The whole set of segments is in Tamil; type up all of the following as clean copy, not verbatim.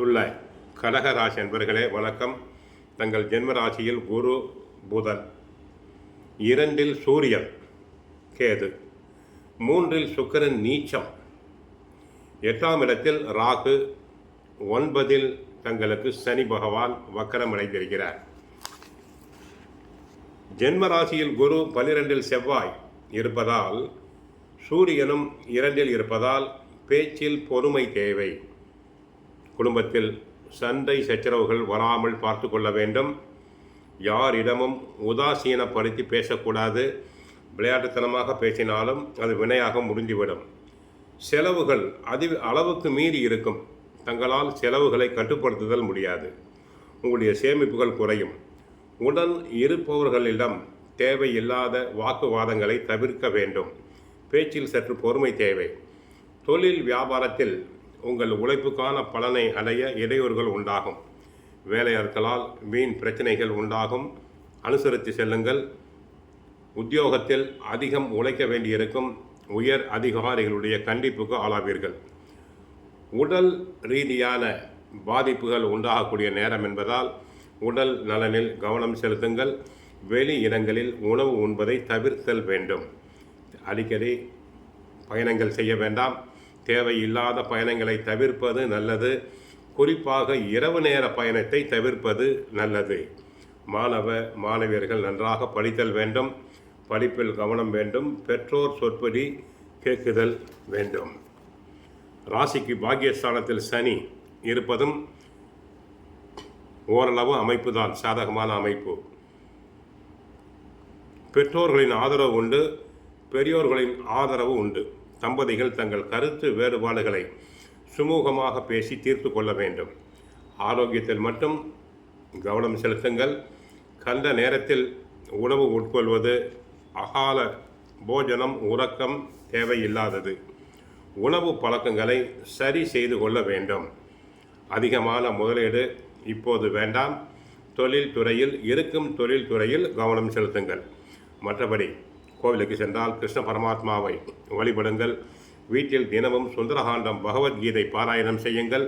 உள்ள கடகராசி என்பர்களே வணக்கம். தங்கள் ஜென்ம ராசியில் குரு, புதன், 2இல் சூரியன், கேது, 3இல் சுக்கிரன் நீச்சம், 8ஆம் இடத்தில் ராகு, 9இல் தங்களுக்கு சனி பகவான் வக்கரமடைந்திருக்கிறார். ஜென்ம ராசியில் குரு 12இல் செவ்வாய் இருப்பதால், சூரியனும் 2இல் இருப்பதால் பேச்சில் பொறுமை தேவை. குடும்பத்தில் சண்டை சச்சரவுகள் வராமல் பார்த்து கொள்ள வேண்டும். யாரிடமும் உதாசீனப்படுத்தி பேசக்கூடாது. விளையாட்டுத்தனமாக பேசினாலும் அது வினையாக முடிந்துவிடும். செலவுகள் அளவுக்கு மீறி இருக்கும். தங்களால் செலவுகளை கட்டுப்படுத்துதல் முடியாது. உங்களுடைய சேமிப்புகள் குறையும். உடன் இருப்பவர்களிடம் தேவையில்லாத வாக்குவாதங்களை தவிர்க்க வேண்டும். பேச்சில் சற்று பொறுமை தேவை. தொழில் வியாபாரத்தில் உங்கள் உழைப்புக்கான பலனை அடைய இடையூறுகள் உண்டாகும். வேலையாட்களால் வீண் பிரச்சனைகள் உண்டாகும். அனுசரித்து செல்லுங்கள். உத்தியோகத்தில் அதிகம் உழைக்க வேண்டியிருக்கும். உயர் அதிகாரிகளுடைய கண்டிப்புக்கு ஆளாவீர்கள். உடல் ரீதியான பாதிப்புகள் உண்டாகக்கூடிய நேரம் என்பதால் உடல் நலனில் கவனம் செலுத்துங்கள். வெளி இடங்களில் உணவு உண்பதை தவிர்த்தல் வேண்டும். அடிக்கடி பயணங்கள் செய்ய வேண்டாம். தேவையில்லாத பயணங்களை தவிர்ப்பது நல்லது. குறிப்பாக இரவு நேர பயணத்தை தவிர்ப்பது நல்லது. மாணவியர்கள் நன்றாக படித்தல் வேண்டும். படிப்பில் கவனம் வேண்டும். பெற்றோர் சொற்படி கேட்குதல் வேண்டும். ராசிக்கு பாக்கியஸ்தானத்தில் சனி இருப்பதும் ஓரளவு அமைப்பு தான், சாதகமான அமைப்பு. பெற்றோர்களின் ஆதரவு உண்டு. பெரியோர்களின் ஆதரவு உண்டு. தம்பதிகள் தங்கள் கருத்து வேறுபாடுகளை சுமூகமாக பேசி தீர்த்து கொள்ள வேண்டும். ஆரோக்கியத்தில் மட்டும் கவனம் செலுத்துங்கள். கண்ட நேரத்தில் உணவு உட்கொள்வது, அகால போஜனம், உறக்கம் தேவையில்லாதது. உணவு பழக்கங்களை சரி செய்து கொள்ள வேண்டும். அதிகமான முதலீடு இப்போது வேண்டாம். தொழில்துறையில் கவனம் செலுத்துங்கள். மற்றபடி கோவிலுக்கு சென்றால் கிருஷ்ண பரமாத்மாவை வழிபடுங்கள். வீட்டில் தினமும் சுந்தரகாண்டம் பகவத்கீதை பாராயணம் செய்யுங்கள்.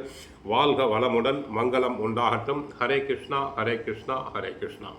வாழ்க வளமுடன், மங்களம் உண்டாகட்டும். ஹரே கிருஷ்ணா, ஹரே கிருஷ்ணா, ஹரே கிருஷ்ணா.